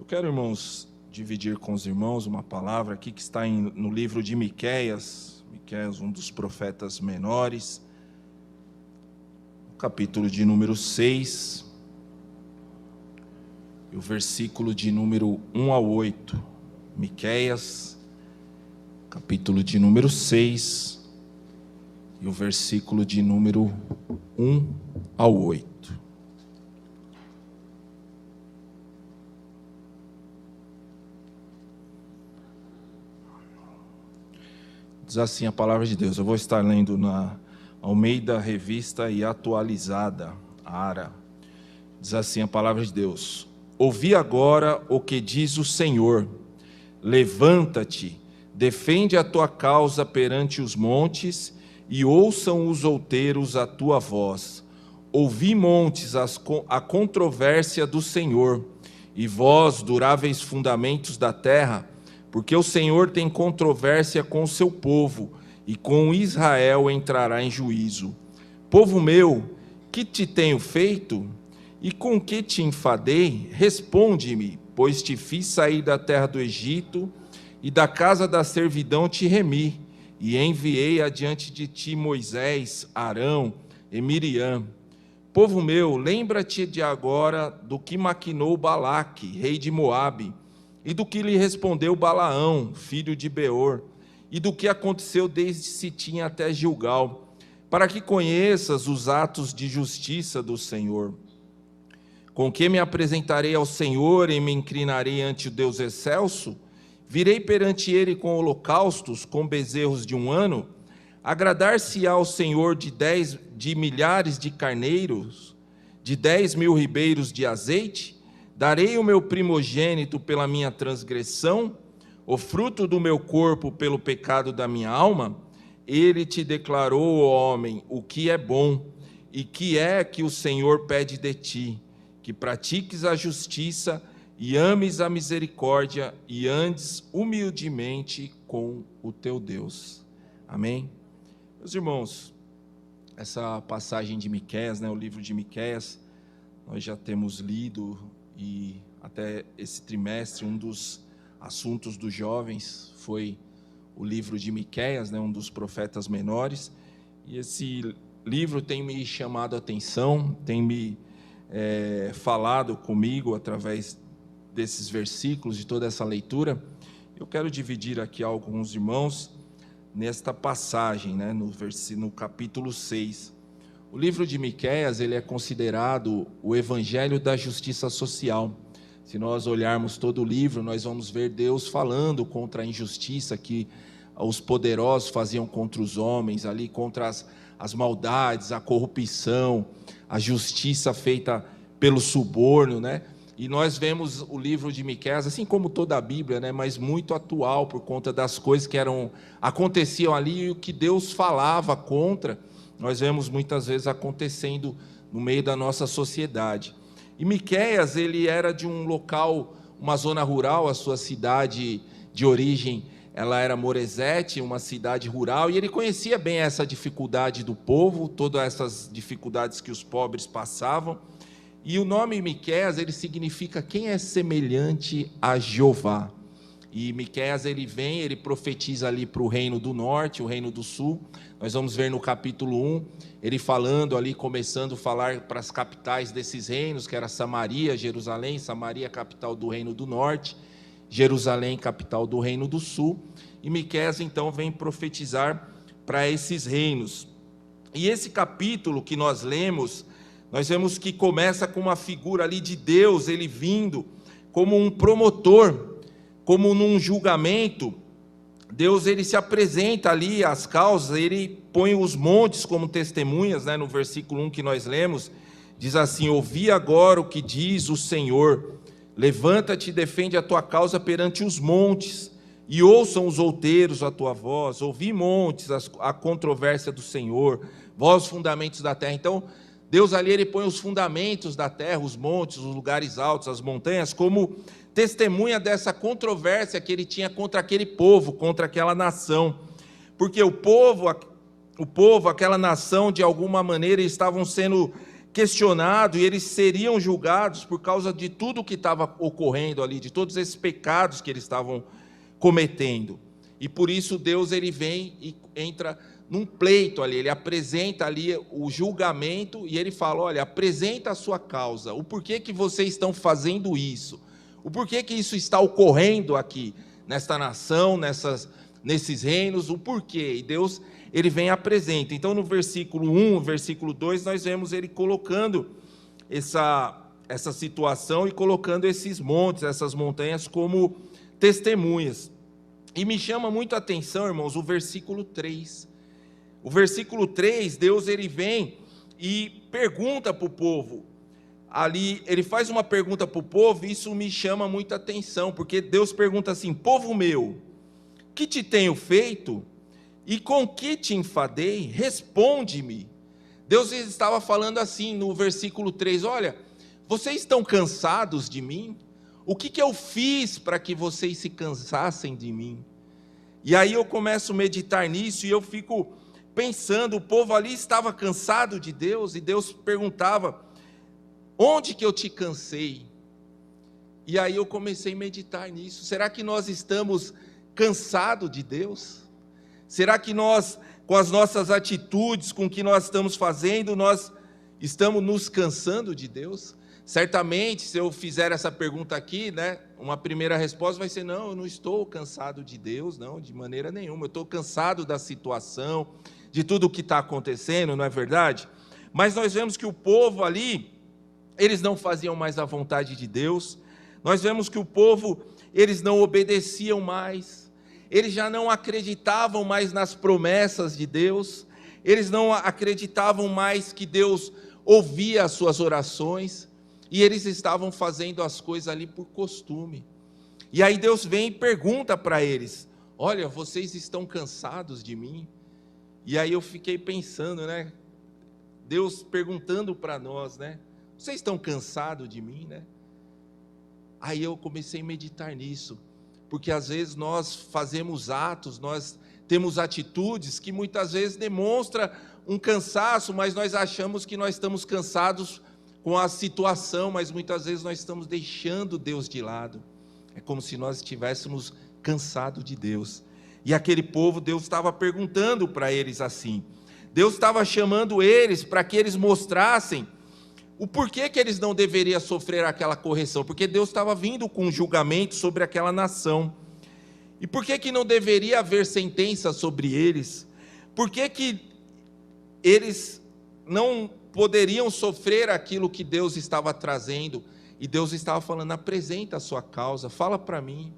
quero, irmãos, dividir com os irmãos uma palavra aqui que está no livro de Miqueias, um dos profetas menores, capítulo de número 6, e o versículo de número 1 ao 8. Miqueias, capítulo de número 6, e o versículo de número 1 ao 8. Diz assim a palavra de Deus. Eu vou estar lendo na Almeida Revista e Atualizada, ARA. Diz assim a palavra de Deus: ouvi agora o que diz o Senhor, levanta-te, defende a tua causa perante os montes, e ouçam os outeiros a tua voz. Ouvi, montes, a controvérsia do Senhor, e vós, duráveis fundamentos da terra, porque o Senhor tem controvérsia com o seu povo, e com Israel entrará em juízo. Povo meu, que te tenho feito? E com que te enfadei? Responde-me, pois te fiz sair da terra do Egito, e da casa da servidão te remi, e enviei adiante de ti Moisés, Arão e Miriam. Povo meu, lembra-te de agora do que maquinou Balaque, rei de Moabe, e do que lhe respondeu Balaão, filho de Beor, e do que aconteceu desde Sitim até Gilgal, para que conheças os atos de justiça do Senhor. Com que me apresentarei ao Senhor e me inclinarei ante o Deus excelso? Virei perante ele com holocaustos, com bezerros de um ano? Agradar-se-á ao Senhor de milhares de carneiros, de 10.000 ribeiros de azeite? Darei o meu primogênito pela minha transgressão, o fruto do meu corpo pelo pecado da minha alma? Ele te declarou, ó homem, o que é bom, e que é que o Senhor pede de ti, que pratiques a justiça e ames a misericórdia e andes humildemente com o teu Deus. Amém? Meus irmãos, essa passagem de Miqueias, o livro de Miqueias, nós já temos lido, e até esse trimestre um dos assuntos dos jovens foi o livro de Miqueias, um dos profetas menores, e esse livro tem me chamado a atenção, tem me falado comigo através desses versículos, de toda essa leitura. Eu quero dividir aqui alguns irmãos nesta passagem, no capítulo 6. O livro de Miqueias, ele é considerado o evangelho da justiça social. Se nós olharmos todo o livro, nós vamos ver Deus falando contra a injustiça que os poderosos faziam contra os homens, ali contra as maldades, a corrupção, a justiça feita pelo suborno, E nós vemos o livro de Miqueias, assim como toda a Bíblia, mas muito atual por conta das coisas que aconteciam ali e o que Deus falava contra. Nós vemos muitas vezes acontecendo no meio da nossa sociedade. E Miqueias, ele era de um local, uma zona rural, a sua cidade de origem, ela era Moresete, uma cidade rural, e ele conhecia bem essa dificuldade do povo, todas essas dificuldades que os pobres passavam. E o nome Miqueias, ele significa quem é semelhante a Jeová. E Miqueias, ele profetiza ali para o reino do norte, o reino do sul. Nós vamos ver no capítulo 1, ele falando ali, começando a falar para as capitais desses reinos, que era Samaria, Jerusalém, Samaria, capital do reino do norte, Jerusalém, capital do reino do sul. E Miqueias, então, vem profetizar para esses reinos. E esse capítulo que nós lemos, nós vemos que começa com uma figura ali de Deus, ele vindo como um promotor, como num julgamento. Deus, ele se apresenta ali às causas, ele põe os montes como testemunhas, no versículo 1 que nós lemos, diz assim: ouvi agora o que diz o Senhor, levanta-te e defende a tua causa perante os montes, e ouçam os outeiros a tua voz. Ouvi, montes, a controvérsia do Senhor, vós fundamentos da terra. Então, Deus ali, ele põe os fundamentos da terra, os montes, os lugares altos, as montanhas, como testemunha dessa controvérsia que ele tinha contra aquele povo, contra aquela nação. Porque o povo, aquela nação, de alguma maneira, estavam sendo questionados e eles seriam julgados por causa de tudo que estava ocorrendo ali, de todos esses pecados que eles estavam cometendo. E por isso Deus ele vem e entra num pleito ali, ele apresenta ali o julgamento e ele fala: olha, apresenta a sua causa, o porquê que vocês estão fazendo isso, o porquê que isso está ocorrendo aqui, nesta nação, nesses reinos, o porquê. E Deus ele vem e apresenta. Então no versículo 1, versículo 2, nós vemos ele colocando essa situação e colocando esses montes, essas montanhas como testemunhas. E me chama muito a atenção, irmãos, o versículo 3. O versículo 3, Deus ele vem e pergunta para o povo. Ali, ele faz uma pergunta para o povo, e isso me chama muita atenção, porque Deus pergunta assim: povo meu, que te tenho feito? E com que te enfadei? Responde-me. Deus estava falando assim no versículo 3, olha, vocês estão cansados de mim? O que eu fiz para que vocês se cansassem de mim? E aí eu começo a meditar nisso e eu fico pensando, o povo ali estava cansado de Deus e Deus perguntava: onde que eu te cansei? E aí eu comecei a meditar nisso. Será que nós estamos cansados de Deus? Será que nós, com as nossas atitudes, com o que nós estamos fazendo, nós estamos nos cansando de Deus? Certamente, se eu fizer essa pergunta aqui, né, uma primeira resposta vai ser: não, eu não estou cansado de Deus, não, de maneira nenhuma. Eu estou cansado da situação, de tudo o que está acontecendo, não é verdade? Mas nós vemos que o povo ali, eles não faziam mais a vontade de Deus. Nós vemos que o povo, eles não obedeciam mais, eles já não acreditavam mais nas promessas de Deus, eles não acreditavam mais que Deus ouvia as suas orações, e eles estavam fazendo as coisas ali por costume. E aí Deus vem e pergunta para eles: olha, vocês estão cansados de mim? E aí eu fiquei pensando, né? Deus perguntando para nós, né? Vocês estão cansados de mim, né? Aí eu comecei a meditar nisso, porque às vezes nós fazemos atos, nós temos atitudes que muitas vezes demonstram um cansaço, mas nós achamos que nós estamos cansados com a situação, mas muitas vezes nós estamos deixando Deus de lado. É como se nós estivéssemos cansados de Deus. E aquele povo, Deus estava perguntando para eles assim, Deus estava chamando eles para que eles mostrassem o porquê que eles não deveriam sofrer aquela correção, porque Deus estava vindo com um julgamento sobre aquela nação. E por que não deveria haver sentença sobre eles? Por que eles não poderiam sofrer aquilo que Deus estava trazendo? E Deus estava falando: apresenta a sua causa, fala para mim,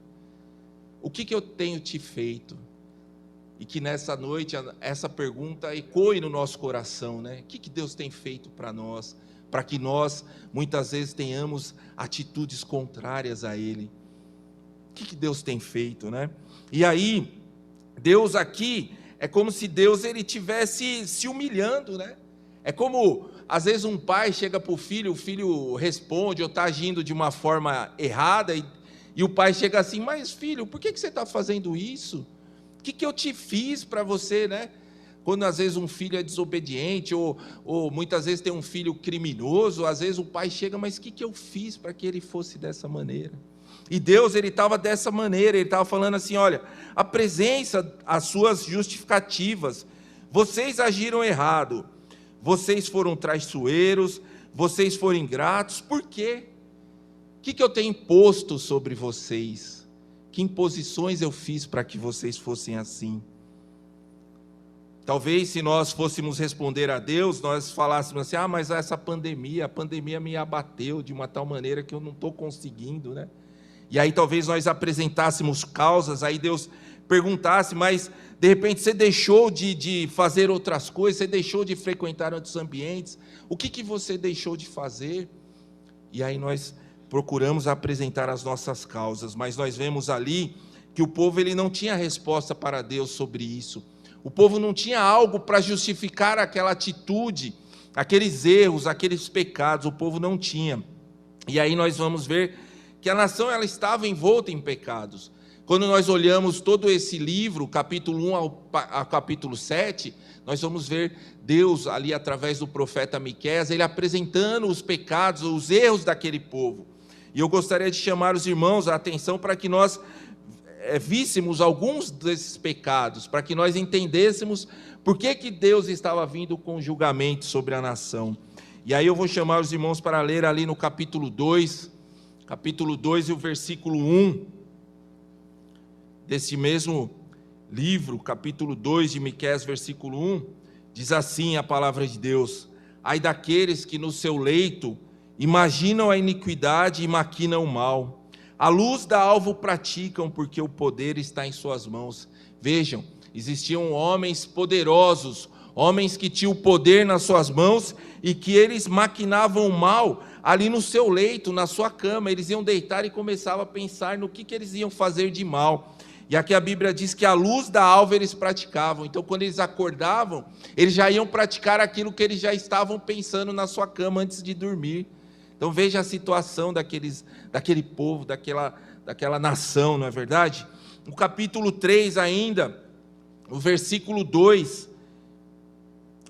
o que eu tenho te feito? E que nessa noite essa pergunta ecoe no nosso coração, né? O que Deus tem feito para nós, para que nós muitas vezes tenhamos atitudes contrárias a Ele? O que Deus tem feito, né? E aí, Deus aqui, é como se Deus ele estivesse se humilhando, né? É como, às vezes, um pai chega para o filho responde ou está agindo de uma forma errada, e o pai chega assim: mas filho, por que você está fazendo isso? O que eu te fiz para você, né? Quando às vezes um filho é desobediente, ou muitas vezes tem um filho criminoso, às vezes o pai chega: mas o que eu fiz para que ele fosse dessa maneira? E Deus, ele estava dessa maneira, ele estava falando assim: olha, apresenta as suas justificativas, vocês agiram errado, vocês foram traiçoeiros, vocês foram ingratos, por quê? O que eu tenho imposto sobre vocês? Que imposições eu fiz para que vocês fossem assim? Talvez se nós fôssemos responder a Deus, nós falássemos assim: mas a pandemia me abateu de uma tal maneira que eu não estou conseguindo, né? E aí talvez nós apresentássemos causas, aí Deus perguntasse: mas de repente você deixou de fazer outras coisas, você deixou de frequentar outros ambientes, o que você deixou de fazer? E aí nós procuramos apresentar as nossas causas, mas nós vemos ali que o povo ele não tinha resposta para Deus sobre isso. O povo não tinha algo para justificar aquela atitude, aqueles erros, aqueles pecados, o povo não tinha. E aí nós vamos ver que a nação ela estava envolta em pecados. Quando nós olhamos todo esse livro, capítulo 1 ao capítulo 7, nós vamos ver Deus ali através do profeta Miqueias, ele apresentando os pecados, os erros daquele povo. E eu gostaria de chamar os irmãos a atenção para que nós víssemos alguns desses pecados, para que nós entendêssemos por que Deus estava vindo com julgamento sobre a nação. E aí eu vou chamar os irmãos para ler ali no capítulo 2 e o versículo 1, desse mesmo livro, capítulo 2 de Miqueias, versículo 1, diz assim a palavra de Deus: ai daqueles que no seu leito imaginam a iniquidade e maquinam o mal, a luz da alvo praticam, porque o poder está em suas mãos. Vejam, existiam homens poderosos, homens que tinham o poder nas suas mãos e que eles maquinavam o mal ali no seu leito, na sua cama. Eles iam deitar e começavam a pensar no que eles iam fazer de mal. E aqui a Bíblia diz que a luz da alva eles praticavam. Então, quando eles acordavam, eles já iam praticar aquilo que eles já estavam pensando na sua cama antes de dormir. Então, veja a situação daquele povo, daquela nação, não é verdade? No capítulo 3 ainda, o versículo 2,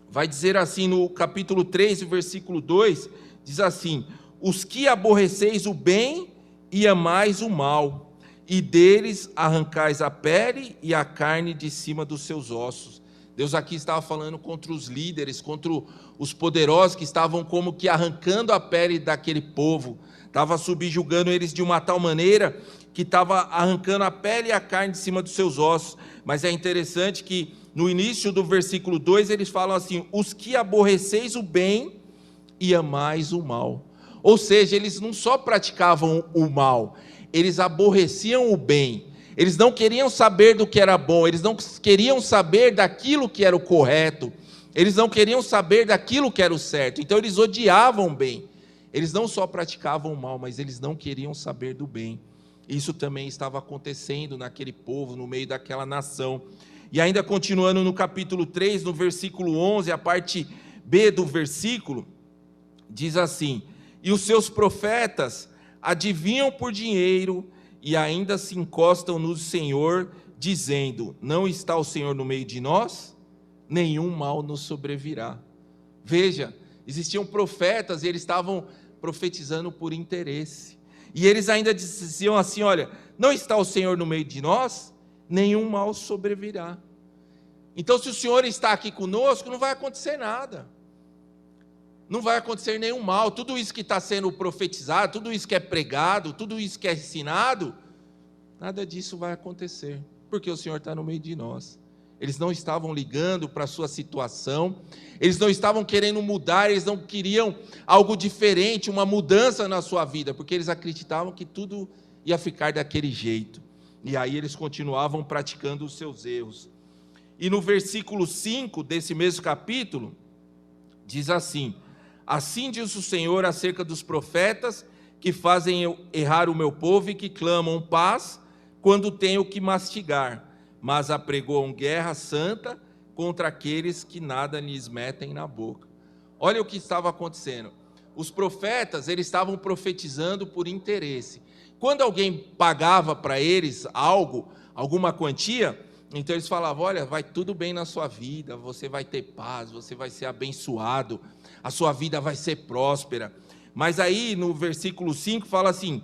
vai dizer assim, no capítulo 3, o versículo 2, diz assim: os que aborreceis o bem e amais o mal, e deles arrancais a pele e a carne de cima dos seus ossos. Deus aqui estava falando contra os líderes, contra os poderosos que estavam como que arrancando a pele daquele povo, estava subjugando eles de uma tal maneira que estava arrancando a pele e a carne de cima dos seus ossos. Mas é interessante que no início do versículo 2 eles falam assim: os que aborreceis o bem e amais o mal. Ou seja, eles não só praticavam o mal, eles aborreciam o bem. Eles não queriam saber do que era bom, eles não queriam saber daquilo que era o correto, eles não queriam saber daquilo que era o certo. Então eles odiavam o bem. Eles não só praticavam o mal, mas eles não queriam saber do bem. Isso também estava acontecendo naquele povo, no meio daquela nação. E ainda continuando no capítulo 3, no versículo 11, a parte B do versículo, diz assim: e os seus profetas adivinham por dinheiro e ainda se encostam no Senhor, dizendo: não está o Senhor no meio de nós? Nenhum mal nos sobrevirá. Veja, existiam profetas e eles estavam profetizando por interesse. E eles ainda diziam assim: olha, não está o Senhor no meio de nós? Nenhum mal sobrevirá. Então, se o Senhor está aqui conosco, não vai acontecer nada. Não vai acontecer nenhum mal. Tudo isso que está sendo profetizado, tudo isso que é pregado, tudo isso que é ensinado, nada disso vai acontecer, porque o Senhor está no meio de nós. Eles não estavam ligando para a sua situação, eles não estavam querendo mudar, eles não queriam algo diferente, uma mudança na sua vida, porque eles acreditavam que tudo ia ficar daquele jeito. E aí eles continuavam praticando os seus erros. E no versículo 5 desse mesmo capítulo, diz assim: assim diz o Senhor acerca dos profetas que fazem errar o meu povo e que clamam paz quando tenho que mastigar, mas apregoam guerra santa contra aqueles que nada lhes metem na boca. Olha o que estava acontecendo. Os profetas, eles estavam profetizando por interesse. Quando alguém pagava para eles algo, alguma quantia, então eles falavam: olha, vai tudo bem na sua vida, você vai ter paz, você vai ser abençoado, a sua vida vai ser próspera. Mas aí no versículo 5 fala assim: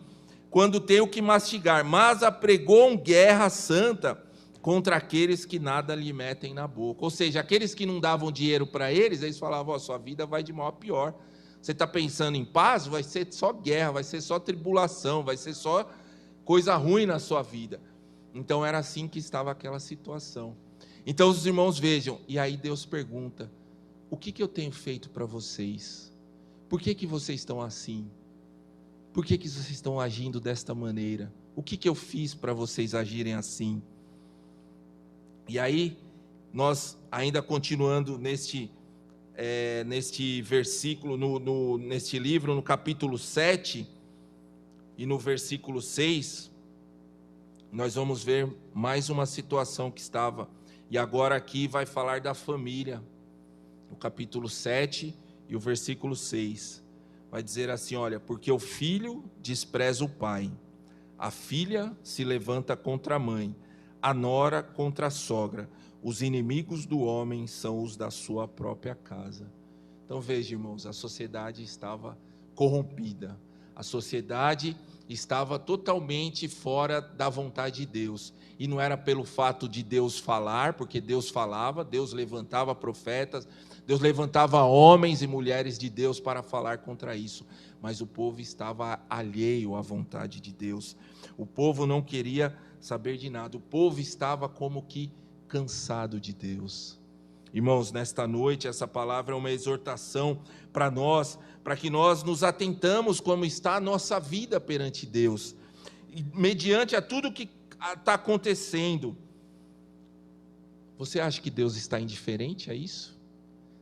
quando tenho que mastigar, mas apregoam guerra santa contra aqueles que nada lhe metem na boca. Ou seja, aqueles que não davam dinheiro para eles, eles falavam: ó, sua vida vai de mal a pior. Você está pensando em paz? Vai ser só guerra, vai ser só tribulação, vai ser só coisa ruim na sua vida. Então era assim que estava aquela situação. Então os irmãos vejam, e aí Deus pergunta: o que eu tenho feito para vocês? Por que vocês estão assim? Por que vocês estão agindo desta maneira? O que eu fiz para vocês agirem assim? E aí, nós ainda continuando neste versículo, neste livro, no capítulo 7 e no versículo 6, nós vamos ver mais uma situação que estava, e agora aqui vai falar da família, no capítulo 7 e o versículo 6, vai dizer assim: olha, porque o filho despreza o pai, A filha se levanta contra a mãe, a nora contra a sogra. Os inimigos do homem são os da sua própria casa. Então veja, irmãos, a sociedade estava corrompida. A sociedade estava totalmente fora da vontade de Deus. E não era pelo fato de Deus falar, porque Deus falava, Deus levantava profetas, Deus levantava homens e mulheres de Deus para falar contra isso. Mas o povo estava alheio à vontade de Deus. O povo não queria saber de nada. O povo estava como que cansado de Deus. Irmãos, nesta noite, essa palavra é uma exortação para nós, para que nós nos atentamos como está a nossa vida perante Deus. E, mediante a tudo que está acontecendo, você acha que Deus está indiferente a isso?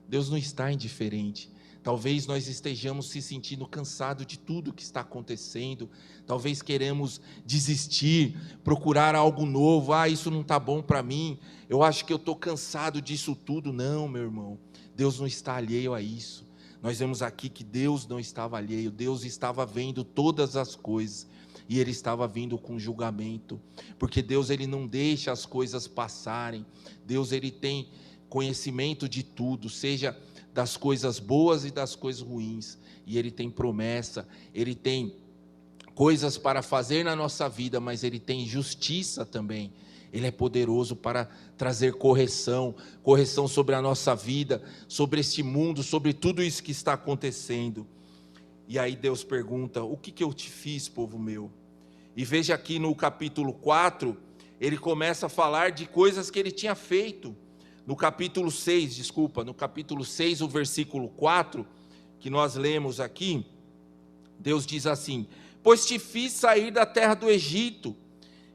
Deus não está indiferente. Talvez nós estejamos se sentindo cansados de tudo que está acontecendo, talvez queremos desistir, procurar algo novo. Isso não está bom para mim, eu acho que eu estou cansado disso tudo. Não, meu irmão, Deus não está alheio a isso. Nós vemos aqui que Deus não estava alheio, Deus estava vendo todas as coisas, e Ele estava vindo com julgamento, porque Deus ele não deixa as coisas passarem. Deus ele tem conhecimento de tudo, seja das coisas boas e das coisas ruins, e Ele tem promessa, Ele tem coisas para fazer na nossa vida, mas Ele tem justiça também. Ele é poderoso para trazer correção sobre a nossa vida, sobre este mundo, sobre tudo isso que está acontecendo. E aí Deus pergunta: o que eu te fiz, povo meu? E veja aqui no capítulo 4, Ele começa a falar de coisas que Ele tinha feito. No capítulo 6, o versículo 4, que nós lemos aqui, Deus diz assim: pois te fiz sair da terra do Egito,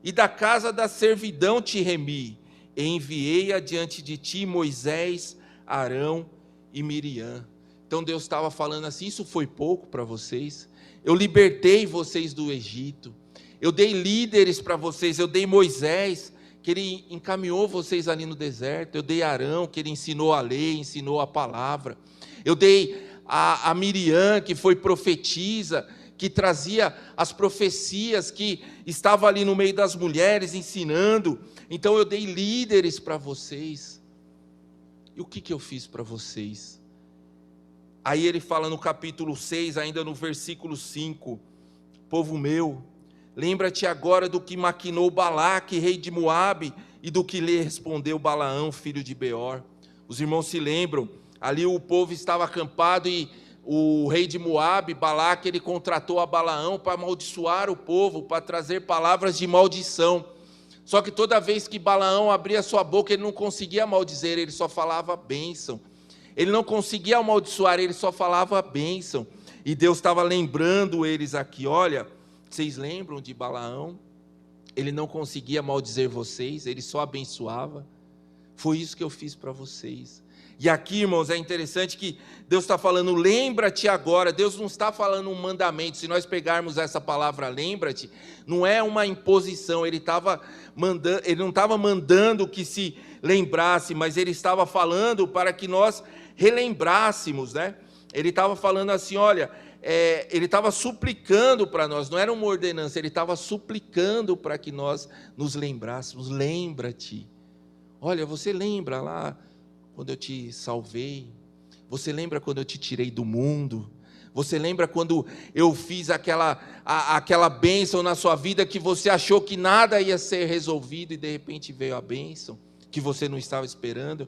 e da casa da servidão te remi, e enviei adiante de ti Moisés, Arão e Miriam. Então Deus estava falando assim: isso foi pouco para vocês? Eu libertei vocês do Egito, eu dei líderes para vocês, eu dei Moisés, que ele encaminhou vocês ali no deserto, eu dei Arão, que ele ensinou a lei, ensinou a palavra, eu dei a Miriam, que foi profetisa, que trazia as profecias, que estava ali no meio das mulheres ensinando. Então eu dei líderes para vocês. E o que eu fiz para vocês? Aí ele fala no capítulo 6, ainda no versículo 5, povo meu, lembra-te agora do que maquinou Balaque, rei de Moabe, e do que lhe respondeu Balaão, filho de Beor. Os irmãos se lembram, ali o povo estava acampado e o rei de Moabe, Balaque, ele contratou a Balaão para amaldiçoar o povo, para trazer palavras de maldição. Só que toda vez que Balaão abria sua boca, ele não conseguia maldizer, ele só falava bênção. Ele não conseguia amaldiçoar, ele só falava bênção. E Deus estava lembrando eles aqui: olha, vocês lembram de Balaão? Ele não conseguia maldizer vocês, ele só abençoava. Foi isso que eu fiz para vocês. E aqui, irmãos, é interessante que Deus está falando: lembra-te agora. Deus não está falando um mandamento. Se nós pegarmos essa palavra lembra-te, não é uma imposição. Ele não estava mandando que se lembrasse, mas Ele estava falando para que nós relembrássemos, né? Ele estava falando assim: olha, Ele estava suplicando para nós, não era uma ordenança, Ele estava suplicando para que nós nos lembrássemos. Lembra-te. Olha, você lembra lá quando eu te salvei? Você lembra quando eu te tirei do mundo? Você lembra quando eu fiz aquela bênção na sua vida, que você achou que nada ia ser resolvido e de repente veio a bênção que você não estava esperando?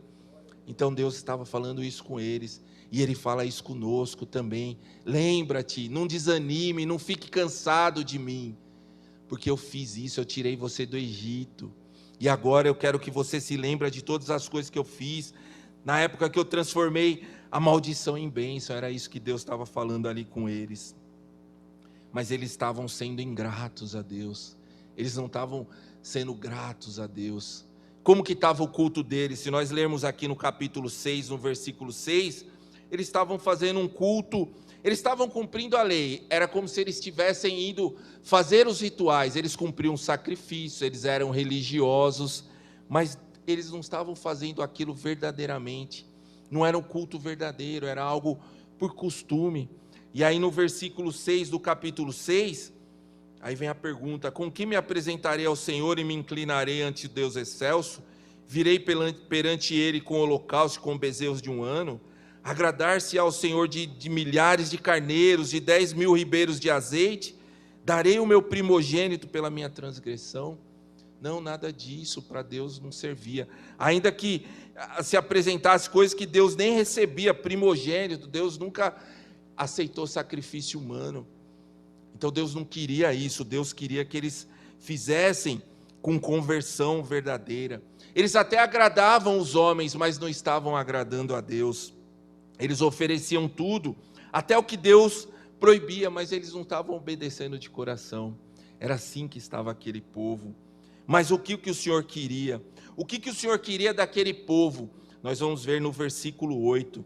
Então Deus estava falando isso com eles, e Ele fala isso conosco também. Lembra-te, não desanime, não fique cansado de mim, porque eu fiz isso, eu tirei você do Egito, e agora eu quero que você se lembre de todas as coisas que eu fiz, na época que eu transformei a maldição em bênção. Era isso que Deus estava falando ali com eles. Mas eles estavam sendo ingratos a Deus, eles não estavam sendo gratos a Deus. Como que estava o culto deles? Se nós lermos aqui no capítulo 6, no versículo 6, eles estavam fazendo um culto, eles estavam cumprindo a lei, era como se eles tivessem ido fazer os rituais, eles cumpriam sacrifício, eles eram religiosos, mas eles não estavam fazendo aquilo verdadeiramente, não era um culto verdadeiro, era algo por costume. E aí no versículo 6 do capítulo 6, Aí vem a pergunta: com que me apresentarei ao Senhor e me inclinarei ante Deus excelso? Virei perante Ele com holocausto, com bezerros de 1 ano? Agradar-se ao Senhor de milhares de carneiros, de 10.000 ribeiros de azeite? Darei o meu primogênito pela minha transgressão? Não, nada disso para Deus não servia. Ainda que se apresentasse coisas que Deus nem recebia, primogênito, Deus nunca aceitou sacrifício humano. Então Deus não queria isso, Deus queria que eles fizessem com conversão verdadeira. Eles até agradavam os homens, mas não estavam agradando a Deus. Eles ofereciam tudo, até o que Deus proibia, mas eles não estavam obedecendo de coração. Era assim que estava aquele povo. Mas o que o Senhor queria? O que o Senhor queria daquele povo? Nós vamos ver no versículo 8,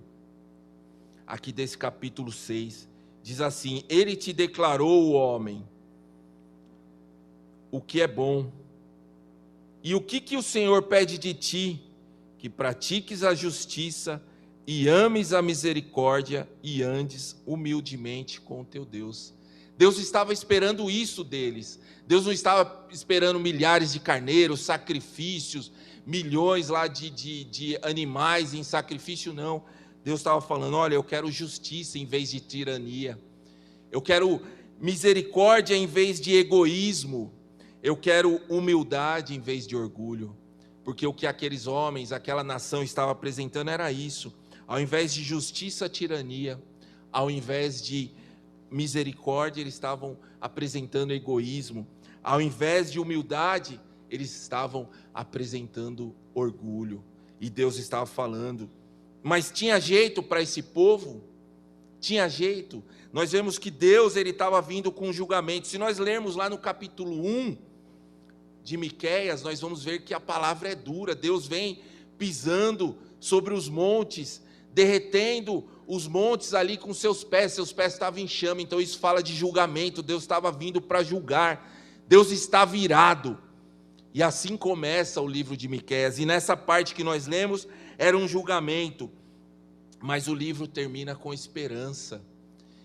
aqui desse capítulo 6. Diz assim: Ele te declarou, o homem, o que é bom. E o que o Senhor pede de ti? Que pratiques a justiça e ames a misericórdia e andes humildemente com o teu Deus. Deus estava esperando isso deles. Deus não estava esperando milhares de carneiros, sacrifícios, milhões lá de animais em sacrifício, não. Deus estava falando: olha, eu quero justiça em vez de tirania. Eu quero misericórdia em vez de egoísmo. Eu quero humildade em vez de orgulho. Porque o que aqueles homens, aquela nação estava apresentando era isso. Ao invés de justiça, tirania. Ao invés de misericórdia, eles estavam apresentando egoísmo. Ao invés de humildade, eles estavam apresentando orgulho. E Deus estava falando. Mas tinha jeito para esse povo? Tinha jeito. Nós vemos que Deus estava vindo com julgamento. Se nós lermos lá no capítulo 1 de Miqueias, nós vamos ver que a palavra é dura. Deus vem pisando sobre os montes, derretendo os montes ali com seus pés estavam em chama. Então isso fala de julgamento. Deus estava vindo para julgar. Deus está virado. E assim começa o livro de Miqueias. E nessa parte que nós lemos era um julgamento, mas o livro termina com esperança.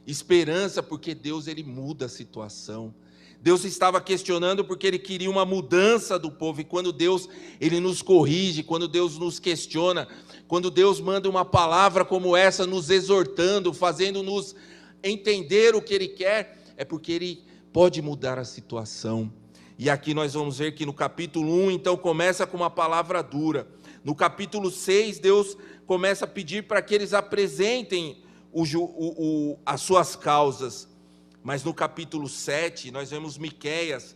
Esperança porque Deus muda a situação. Deus estava questionando porque Ele queria uma mudança do povo. E quando Deus nos corrige, quando Deus nos questiona, quando Deus manda uma palavra como essa, nos exortando, fazendo-nos entender o que Ele quer, é porque Ele pode mudar a situação. E aqui nós vamos ver que no capítulo 1, então, começa com uma palavra dura. No capítulo 6, Deus começa a pedir para que eles apresentem as suas causas. Mas no capítulo 7, nós vemos Miqueias,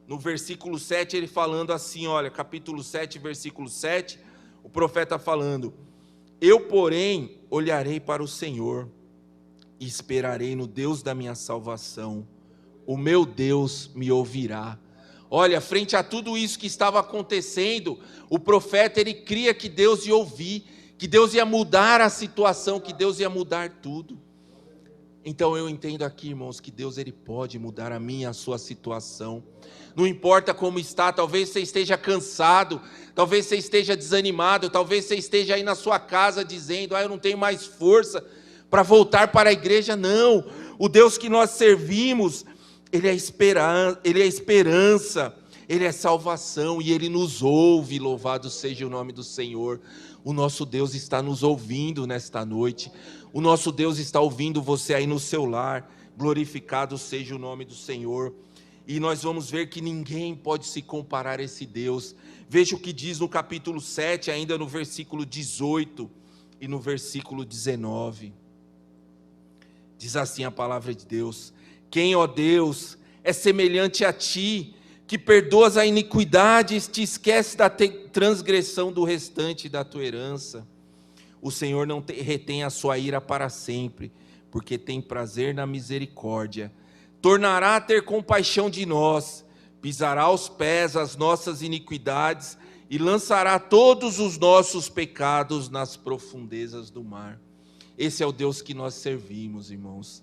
no versículo 7, ele falando assim, olha, capítulo 7, versículo 7, o profeta falando: eu, porém, olharei para o Senhor e esperarei no Deus da minha salvação. O meu Deus me ouvirá. Olha, frente a tudo isso que estava acontecendo, o profeta, ele cria que Deus ia ouvir, que Deus ia mudar a situação, que Deus ia mudar tudo. Então eu entendo aqui, irmãos, que Deus pode mudar a minha, a sua situação. Não importa como está, talvez você esteja cansado, talvez você esteja desanimado, talvez você esteja aí na sua casa dizendo: eu não tenho mais força para voltar para a igreja. Não, o Deus que nós servimos, Ele é esperança, Ele é salvação e Ele nos ouve. Louvado seja o nome do Senhor. O nosso Deus está nos ouvindo nesta noite. O nosso Deus está ouvindo você aí no seu lar. Glorificado seja o nome do Senhor. E nós vamos ver que ninguém pode se comparar a esse Deus. Veja o que diz no capítulo 7, ainda no versículo 18 e no versículo 19. Diz assim a palavra de Deus: quem, ó Deus, é semelhante a ti, que perdoas a iniquidade e te esquece da transgressão do restante da tua herança? O Senhor não retém a sua ira para sempre, porque tem prazer na misericórdia. Tornará a ter compaixão de nós, pisará aos pés as nossas iniquidades e lançará todos os nossos pecados nas profundezas do mar. Esse é o Deus que nós servimos, irmãos.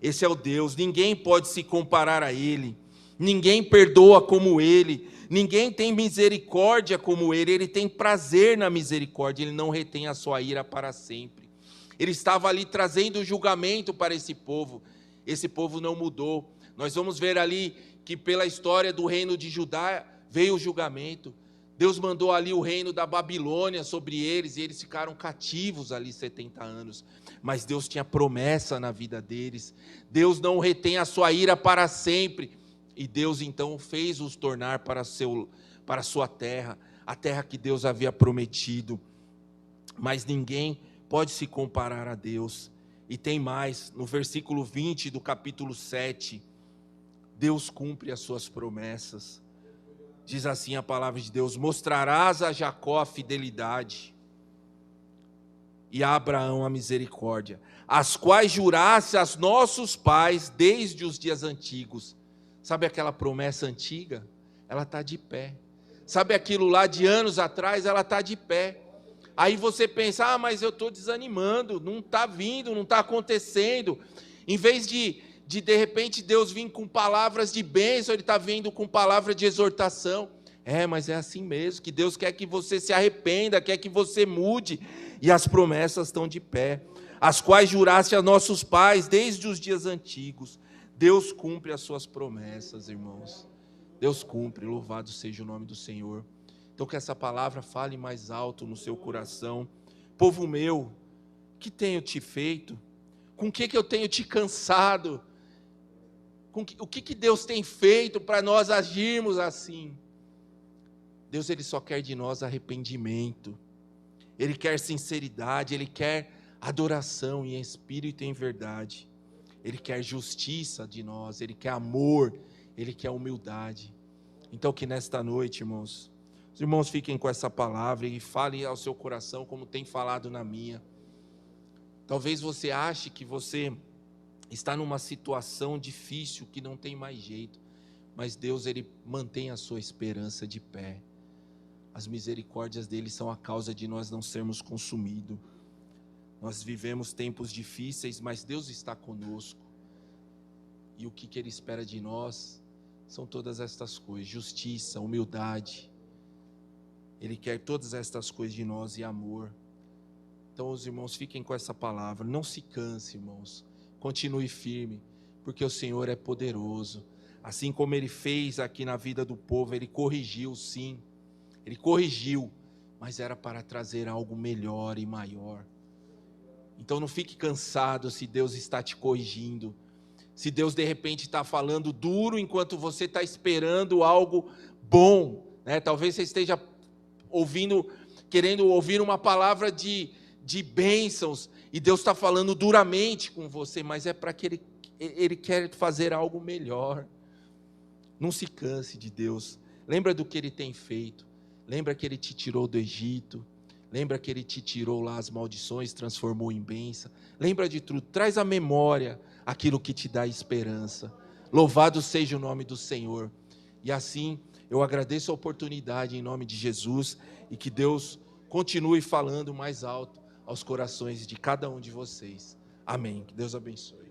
Esse é o Deus, ninguém pode se comparar a Ele, ninguém perdoa como Ele, ninguém tem misericórdia como Ele. Ele tem prazer na misericórdia, Ele não retém a sua ira para sempre. Ele estava ali trazendo julgamento para esse povo não mudou. Nós vamos ver ali que pela história do reino de Judá veio o julgamento. Deus mandou ali o reino da Babilônia sobre eles, e eles ficaram cativos ali 70 anos. Mas Deus tinha promessa na vida deles. Deus não retém a sua ira para sempre. E Deus então fez-os tornar para a sua terra, a terra que Deus havia prometido. Mas ninguém pode se comparar a Deus. E tem mais, no versículo 20 do capítulo 7, Deus cumpre as suas promessas. Diz assim a palavra de Deus: mostrarás a Jacó a fidelidade e a Abraão a misericórdia, as quais juraste a nossos pais desde os dias antigos. Sabe aquela promessa antiga? Ela está de pé. Sabe aquilo lá de anos atrás? Ela está de pé. Aí você pensa, mas eu estou desanimando, não está vindo, não está acontecendo. Em vez de repente Deus vir com palavras de bênção, Ele está vindo com palavra de exortação. Mas é assim mesmo, que Deus quer que você se arrependa, quer que você mude, e as promessas estão de pé, as quais juraste a nossos pais desde os dias antigos. Deus cumpre as suas promessas, irmãos. Deus cumpre, louvado seja o nome do Senhor. Então que essa palavra fale mais alto no seu coração. Povo meu, que tenho te feito? Com que eu tenho te cansado? O que Deus tem feito para nós agirmos assim? Deus, Ele só quer de nós arrependimento. Ele quer sinceridade, Ele quer adoração em espírito e em verdade. Ele quer justiça de nós, Ele quer amor, Ele quer humildade. Então que nesta noite, irmãos, os irmãos fiquem com essa palavra e falem ao seu coração como tem falado na minha. Talvez você ache que você está numa situação difícil, que não tem mais jeito, mas Deus, Ele mantém a sua esperança de pé. As misericórdias dele são a causa de nós não sermos consumidos. Nós vivemos tempos difíceis, mas Deus está conosco. E o que Ele espera de nós são todas estas coisas: justiça, humildade. Ele quer todas estas coisas de nós e amor. Então os irmãos fiquem com essa palavra. Não se canse, irmãos. Continue firme, porque o Senhor é poderoso. Assim como Ele fez aqui na vida do povo, Ele corrigiu, sim. Ele corrigiu, mas era para trazer algo melhor e maior. Então não fique cansado se Deus está te corrigindo. Se Deus de repente está falando duro enquanto você está esperando algo bom, né? Talvez você esteja querendo ouvir uma palavra de bênçãos, e Deus está falando duramente com você, mas é para que Ele quer fazer algo melhor. Não se canse de Deus. Lembra do que Ele tem feito. Lembra que Ele te tirou do Egito. Lembra que Ele te tirou lá as maldições, transformou em bênção. Lembra de tudo. Traz à memória aquilo que te dá esperança. Louvado seja o nome do Senhor. E assim, eu agradeço a oportunidade em nome de Jesus, e que Deus continue falando mais alto aos corações de cada um de vocês. Amém. Que Deus abençoe.